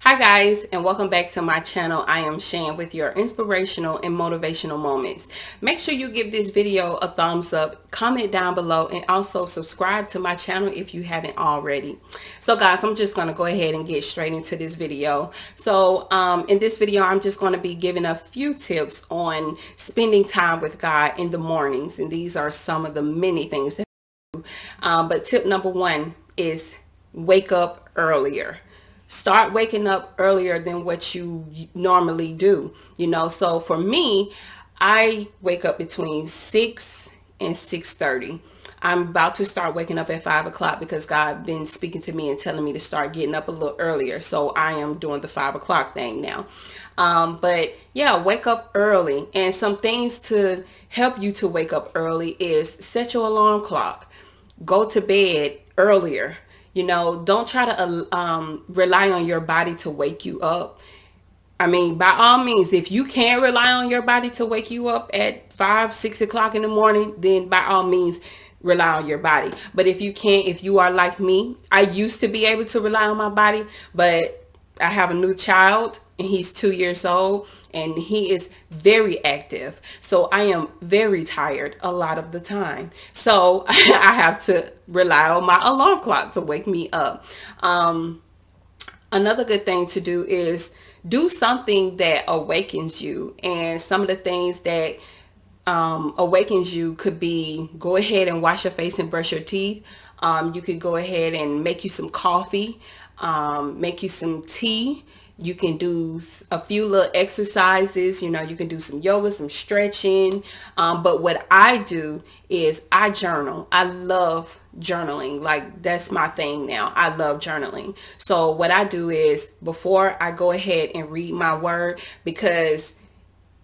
Hi guys, and welcome back to my channel. I am Shan with your inspirational and motivational moments. Make sure you give this video a thumbs up, comment down below, and also subscribe to my channel if you haven't already. So guys, I'm just going to go ahead and get straight into this video. So in this video, I'm just going to be giving a few tips on spending time with God in the mornings. And these are some of the many things that I do. But tip number one is wake up earlier. Start waking up earlier than what you normally do. So for me, I wake up between 6 and 6:30. I'm about to start waking up at 5 o'clock because God been speaking to me and telling me to start getting up a little earlier. So I am doing the 5 o'clock thing now. But yeah, wake up early. And some things to help you to wake up early is set your alarm clock. Go to bed earlier. Don't try to rely on your body to wake you up. I mean, by all means, if you can rely on your body to wake you up at 5, 6 o'clock in the morning, then by all means, rely on your body. But if you can't, if you are like me, I used to be able to rely on my body, but I have a new child and he's 2 years old and he is very active. So I am very tired a lot of the time. So I have to rely on my alarm clock to wake me up. Another good thing to do is do something that awakens you. And some of the things that awakens you could be go ahead and wash your face and brush your teeth. You could go ahead and make you some coffee, make you some tea. You can do a few little exercises, you can do some yoga, some stretching. But what I do is I journal. I love journaling. Like, that's my thing now. I love journaling. So what I do is before I go ahead and read my word, because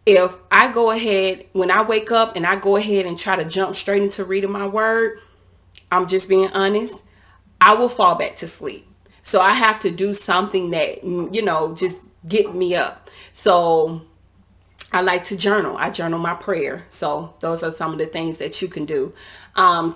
if I go ahead, when I wake up and I go ahead and try to jump straight into reading my word, I'm just being honest, I will fall back to sleep. So I have to do something that, just get me up. So I like to journal. I journal my prayer. So those are some of the things that you can do.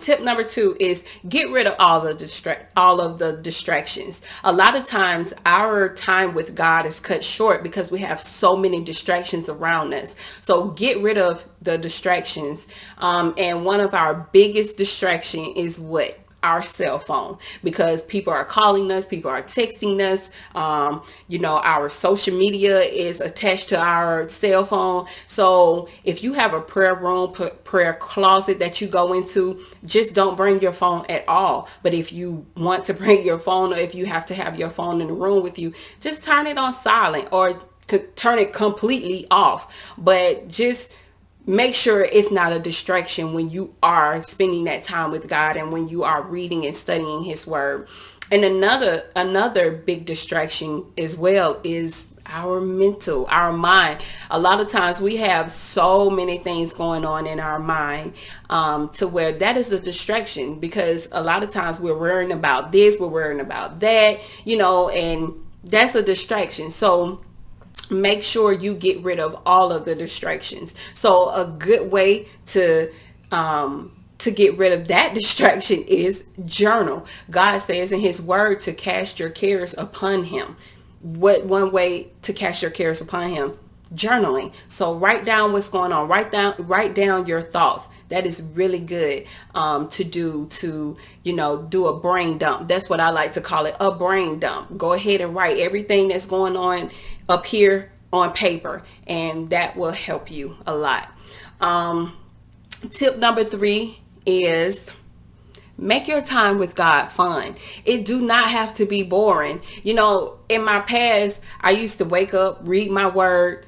Tip number 2 is get rid of all of the distractions. A lot of times our time with God is cut short because we have so many distractions around us. So get rid of the distractions. And one of our biggest distraction is what? Our cell phone, because people are calling us, people are texting us, our social media is attached to our cell phone. So if you have a prayer room, prayer closet that you go into, just don't bring your phone at all. But if you want to bring your phone, or if you have to have your phone in the room with you, just turn it on silent or turn it completely off. But just make sure it's not a distraction when you are spending that time with God and when you are reading and studying his word. And another big distraction as well is our mind. A lot of times we have so many things going on in our mind to where that is a distraction, because a lot of times we're worrying about this, we're worrying about that, and that's a distraction. So make sure you get rid of all of the distractions. So a good way to get rid of that distraction is journal. God says in his word to cast your cares upon him. What one way to cast your cares upon him? Journaling. So write down what's going on. Write down your thoughts. That is really good to do a brain dump. That's what I like to call it, a brain dump. Go ahead and write everything that's going on up here on paper, and that will help you a lot. Tip number 3 is make your time with God fun. It do not have to be boring. In my past, I used to wake up, read my word,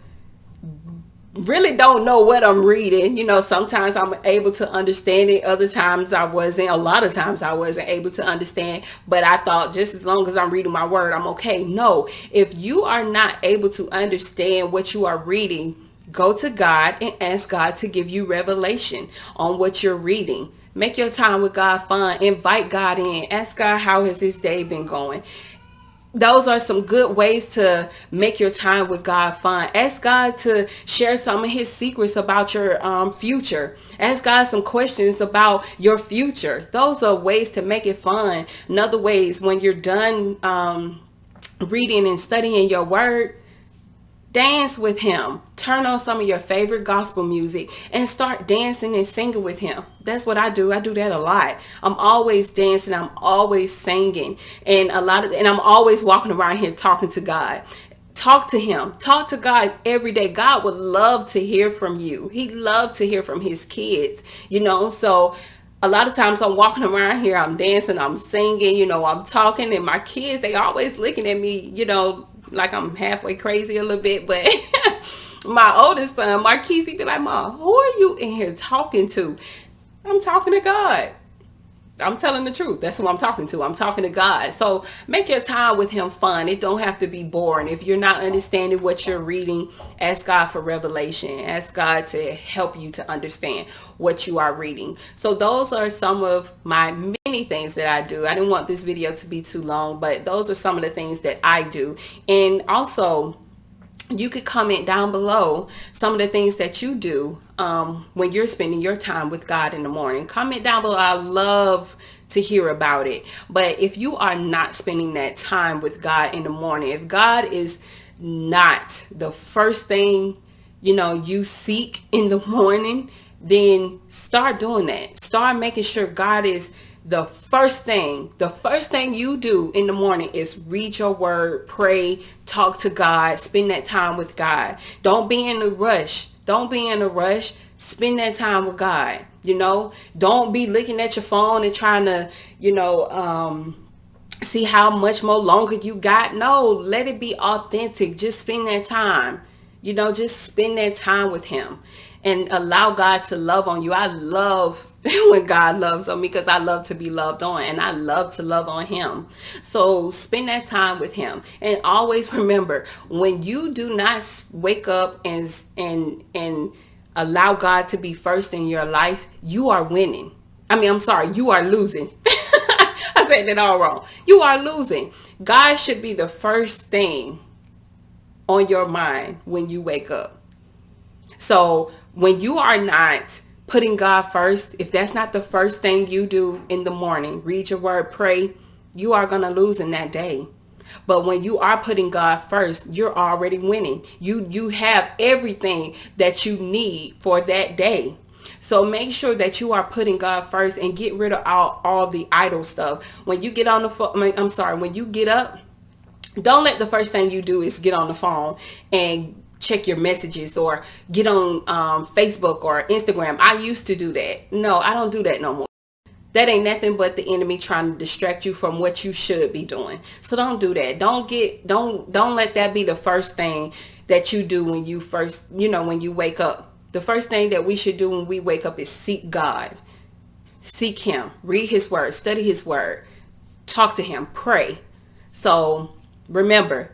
really don't know what I'm reading. Sometimes I'm able to understand it. Other times I wasn't. A lot of times I wasn't able to understand, but I thought just as long as I'm reading my word, I'm okay. No, if you are not able to understand what you are reading, go to God and ask God to give you revelation on what you're reading. Make your time with God fun. Invite God in. Ask God, how has his day been going? Those are some good ways to make your time with God fun. Ask God to share some of his secrets about your future. Ask God some questions about your future. Those are ways to make it fun. Another way is when you're done reading and studying your word, dance with him. Turn on some of your favorite gospel music and start dancing and singing with him. That's what I do. I do that a lot. I'm always dancing. I'm always singing. And I'm always walking around here talking to God. Talk to him. Talk to God every day. God would love to hear from you. He loved to hear from his kids, so a lot of times I'm walking around here, I'm dancing, I'm singing, I'm talking, and my kids, they always looking at me, like I'm halfway crazy a little bit. But my oldest son, Marquise, he be like, Mom, who are you in here talking to? I'm talking to God. I'm telling the truth. That's who I'm talking to. I'm talking to God. So make your time with him fun. It don't have to be boring. If you're not understanding what you're reading, ask God for revelation. Ask God to help you to understand what you are reading. So those are some of my many things that I do. I didn't want this video to be too long, but those are some of the things that I do. And also, you could comment down below some of the things that you do when you're spending your time with God in the morning. Comment down below. I love to hear about it. But if you are not spending that time with God in the morning, if God is not the first thing you seek in the morning, then start doing that. Start making sure God is the first thing you do in the morning is read your word, pray, talk to God, spend that time with God. Don't be in a rush. Spend that time with God. Don't be looking at your phone and trying to, see how much more longer you got. No, let it be authentic. Just spend that time. Just spend that time with him and allow God to love on you. I love when God loves on me because I love to be loved on, and I love to love on him. So spend that time with him. And always remember, when you do not wake up and allow God to be first in your life, you are winning. You are losing. I said that all wrong. You are losing. God should be the first thing on your mind when you wake up. So when you are not putting God first, if that's not the first thing you do in the morning, read your word, pray, you are going to lose in that day. But when you are putting God first, you're already winning. You have everything that you need for that day. So make sure that you are putting God first and get rid of all the idle stuff. When you get on the phone, when you get up, don't let the first thing you do is get on the phone and check your messages or get on Facebook or Instagram. I used to do that. No, I don't do that no more. That ain't nothing but the enemy trying to distract you from what you should be doing. So don't do that. Don't let that be the first thing that you do when you when you wake up. The first thing that we should do when we wake up is seek God. Seek him. Read his word. Study his word. Talk to him. Pray. So remember,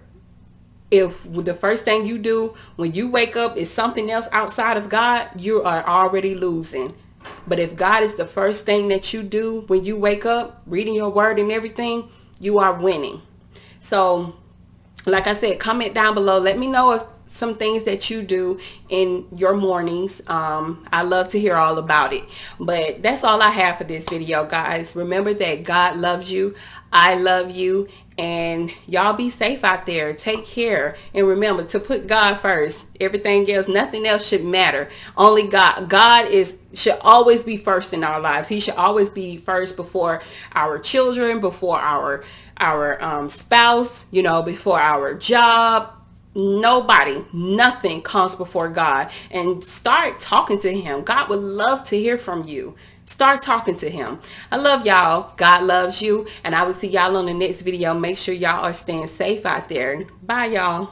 if the first thing you do when you wake up is something else outside of God, you are already losing. But if God is the first thing that you do when you wake up, reading your word and everything, you are winning. So, like I said, comment down below. Let me know some things that you do in your mornings. I love to hear all about it. But that's all I have for this video, guys. Remember that God loves you. I love you. And y'all be safe out there. Take care. And remember to put God first. Everything else, nothing else should matter. Only God. God should always be first in our lives. He should always be first before our children, before our spouse, before our job. Nothing comes before God. And start talking to him. God would love to hear from you. Start talking to him. I love y'all. God loves you. And I will see y'all on the next video. Make sure y'all are staying safe out there. Bye, y'all.